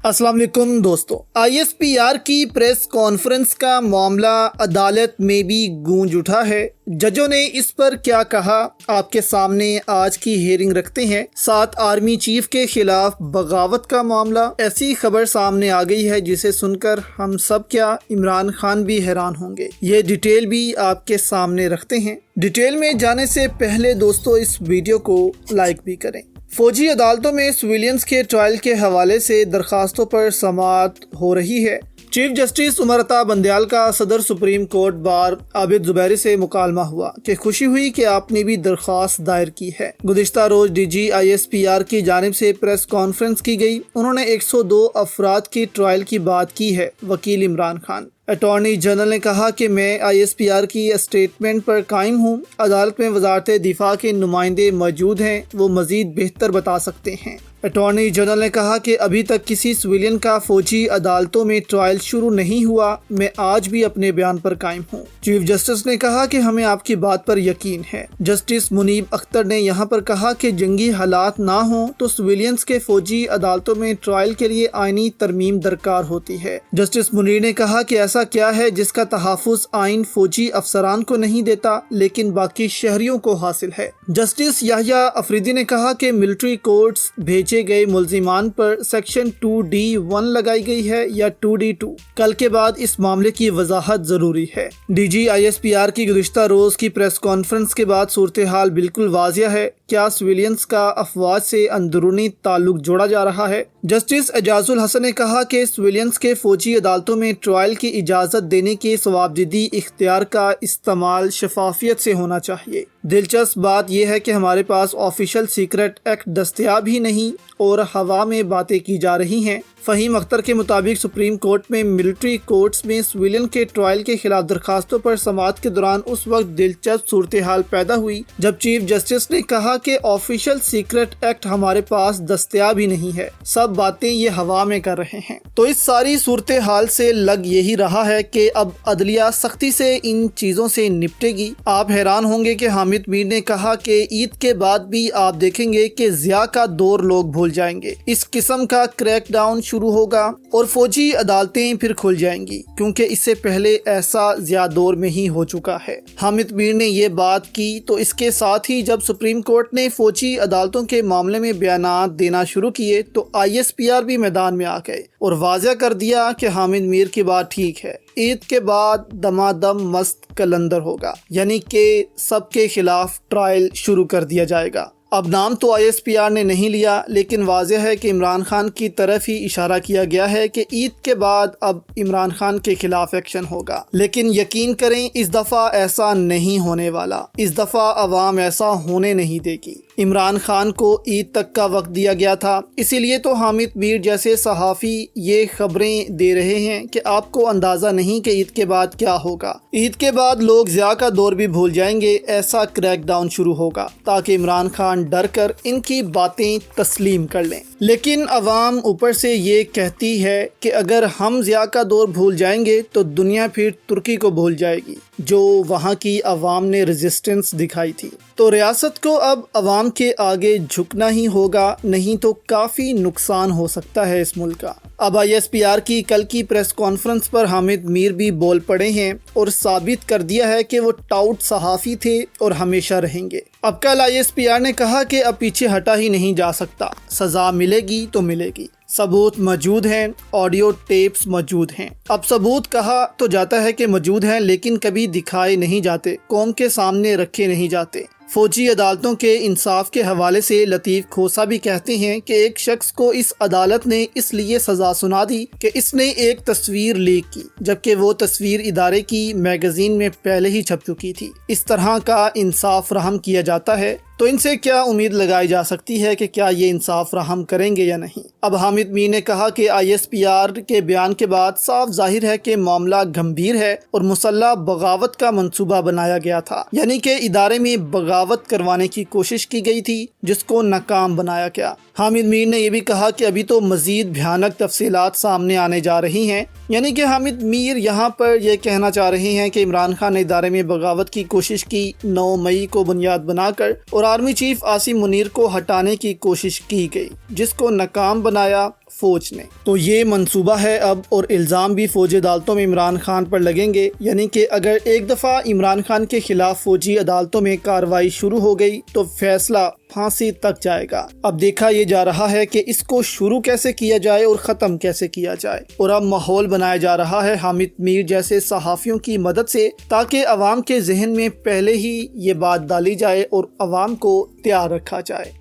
अस्सलाम वालेकुम दोस्तों, ISPR की प्रेस कॉन्फ्रेंस का मामला अदालत में भी गूंज उठा है। जजों ने इस पर क्या कहा, आपके सामने आज की हियरिंग रखते हैं। 7 आर्मी चीफ के खिलाफ बगावत का मामला, ऐसी खबर सामने आ गई है जिसे सुनकर हम सब क्या इमरान खान भी हैरान होंगे। ये डिटेल भी आपके सामने रखते हैं। डिटेल में जाने से पहले दोस्तों इस वीडियो को लाइक भी करें। फौजी अदालतों में सिविलियंस के ट्रायल के हवाले से दरखास्तों पर समाअत हो रही है। चीफ जस्टिस उमर अता बंदयाल का सदर supreme court bar Abid Zubairi से मुकालमा हुआ कि खुशी हुई कि आपने भी दरख्वास्त दायर की है। गुज़िश्ता रोज DG ISPR की जानिब से प्रेस कॉन्फ्रेंस की गई। उन्होंने 102 अफराद की ट्रायल की बात की है। वकील इमरान खान, अटॉर्नी जनरल ने कहा कि मैं ISPR की स्टेटमेंट पर कायम हूँ। अदालत में वजारत दिफा के नुमाइंदे मौजूद हैं, वो मज़ीद बेहतर बता सकते हैं। अटॉर्नी जनरल ने कहा कि अभी तक किसी सिविलियन का फौजी अदालतों में ट्रायल शुरू नहीं हुआ। मैं आज भी अपने बयान पर कायम हूँ। चीफ जस्टिस ने कहा कि हमें आपकी बात पर यकीन है। जस्टिस मुनीब अख्तर ने यहाँ पर कहा कि जंगी हालात ना हो तो सिविलियंस के फौजी अदालतों में ट्रायल के लिए आईनी तरमीम दरकार होती है। जस्टिस मुनीर ने कहा कि ऐसा क्या है जिसका तहफ़्फ़ुज़ आइन फौजी अफसरान को नहीं देता लेकिन बाकी शहरियों को हासिल है। जस्टिस याह्या अफरीदी ने कहा कि मिलिट्री कोर्ट्स भेजे गए मुल्जिमान पर सेक्शन 2D1 लगाई गई है या 2D2। कल के बाद इस मामले की वजाहत जरूरी है। DG ISPR की गुज़िश्ता रोज की प्रेस कॉन्फ्रेंस के बाद सूरत हाल बिल्कुल वाज़िया है। क्या सिविलियंस का अफवाज से अंदरूनी ताल्लुक जोड़ा जा रहा है? जस्टिस एजाजुल हसन ने कहा कि सिविलियंस के फौजी अदालतों में ट्रायल की इजाज़त देने के सवाबदिदी इख्तियार का इस्तेमाल शफाफियत से होना चाहिए। दिलचस्प बात यह है कि हमारे पास ऑफिशियल सीक्रेट एक्ट दस्तयाब ही नहीं और हवा में बातें की जा रही हैं। फ़हीम अख्तर के मुताबिक सुप्रीम कोर्ट में मिलिट्री कोर्ट्स में सिविलियन के ट्रायल के खिलाफ दरखास्तों पर समाअत के दौरान उस वक्त दिलचस्प सूरत हाल पैदा हुई जब चीफ जस्टिस ने कहा कि ऑफिशियल सीक्रेट एक्ट हमारे पास दस्तयाब ही नहीं है, सब बातें ये हवा में कर रहे हैं। तो इस सारी सूरत हाल से लग यही रहा है कि अब अदलिया सख्ती से इन चीज़ों से निपटेगी। आप हैरान होंगे कि हामिद मीर ने कहा कि ईद के बाद भी आप देखेंगे कि ज़िया का दौर लोग भूल जाएंगे। इस किस्म का क्रैकडाउन शुरू होगा और फौजी अदालतें फिर खुल जाएंगी, क्योंकि इससे पहले ऐसा ज़िया दौर में ही हो चुका है। हामिद मीर ने ये बात की तो इसके साथ ही जब सुप्रीम कोर्ट ने फौजी अदालतों के मामले में बयानात देना शुरू किए तो ISPR भी मैदान में आ गए और वाज़ह कर दिया कि हामिद मीर की बात ठीक है। ईद के बाद दमादम मस्त कलंदर होगा, यानी कि सबके खिलाफ ट्रायल शुरू कर दिया जाएगा। अब नाम तो ISPR ने नहीं लिया, लेकिन वाज़ेह है कि इमरान खान की तरफ ही इशारा किया गया है कि ईद के बाद अब इमरान खान के खिलाफ एक्शन होगा। लेकिन यकीन करें इस दफ़ा ऐसा नहीं होने वाला। इस दफ़ा अवाम ऐसा होने नहीं देगी। इमरान खान को ईद तक का वक्त दिया गया था, इसीलिए तो हामिद मीर जैसे सहाफ़ी ये खबरें दे रहे हैं कि आपको अंदाज़ा नहीं कि ईद के बाद क्या होगा। ईद के बाद लोग ज़िया का दौर भी भूल जाएंगे। ऐसा क्रैकडाउन शुरू होगा ताकि इमरान खान डर कर इनकी बातें तस्लीम कर लें। लेकिन अवाम ऊपर से ये कहती है कि अगर हम ज़िया का दौर भूल जाएंगे तो दुनिया फिर तुर्की को भूल जाएगी, जो वहाँ की अवाम ने रेजिस्टेंस दिखाई थी। तो रियासत को अब अवाम के आगे झुकना ही होगा, नहीं तो काफ़ी नुकसान हो सकता है इस मुल्क का। अब ISPR की कल की प्रेस कॉन्फ्रेंस पर हामिद मीर भी बोल पड़े हैं और साबित कर दिया है कि वो टाउट सहाफ़ी थे और हमेशा रहेंगे। अब कल ISPR ने कहा कि अब पीछे हटा ही नहीं जा सकता, सज़ा मिलेगी तो मिलेगी। सबूत मौजूद हैं, ऑडियो टेप्स मौजूद हैं। अब सबूत कहा तो जाता है कि मौजूद हैं, लेकिन कभी दिखाए नहीं जाते, कौम के सामने रखे नहीं जाते। फौजी अदालतों के इंसाफ के हवाले से लतीफ़ खोसा भी कहते हैं कि एक शख्स को इस अदालत ने इसलिए सज़ा सुना दी कि इसने एक तस्वीर लीक की, जबकि वो तस्वीर इदारे की मैगज़ीन में पहले ही छप चुकी थी। इस तरह का इंसाफ फराहम किया जाता है। तो इनसे क्या उम्मीद लगाई जा सकती है कि क्या ये इंसाफ फराहम करेंगे या नहीं? अब हामिद मीर ने कहा कि ISPR के बयान के बाद साफ जाहिर है कि मामला गंभीर है और मुसल्लह बगावत का मंसूबा बनाया गया था, यानी कि इदारे में बगावत करवाने की कोशिश की गई थी जिसको नाकाम बनाया गया। हामिद मीर ने यह भी कहा कि अभी तो मजीद भयानक तफसीलात सामने आने जा रही हैं, यानी कि हामिद मीर यहाँ पर यह कहना चाह रहे हैं कि इमरान खान ने इदारे में बगावत की कोशिश की। 9 मई को बुनियाद बनाकर और आर्मी चीफ आसिम मुनीर को हटाने की कोशिश की गई, जिसको नाकाम बनाया فوج نے۔ تو یہ منصوبہ ہے اب، اور الزام بھی فوجی عدالتوں میں عمران خان پر لگیں گے، یعنی کہ اگر ایک دفعہ عمران خان کے خلاف فوجی عدالتوں میں کارروائی شروع ہو گئی تو فیصلہ پھانسی تک جائے گا۔ اب دیکھا یہ جا رہا ہے کہ اس کو شروع کیسے کیا جائے اور ختم کیسے کیا جائے، اور اب ماحول بنایا جا رہا ہے حامد میر جیسے صحافیوں کی مدد سے، تاکہ عوام کے ذہن میں پہلے ہی یہ بات ڈالی جائے اور عوام کو تیار رکھا جائے۔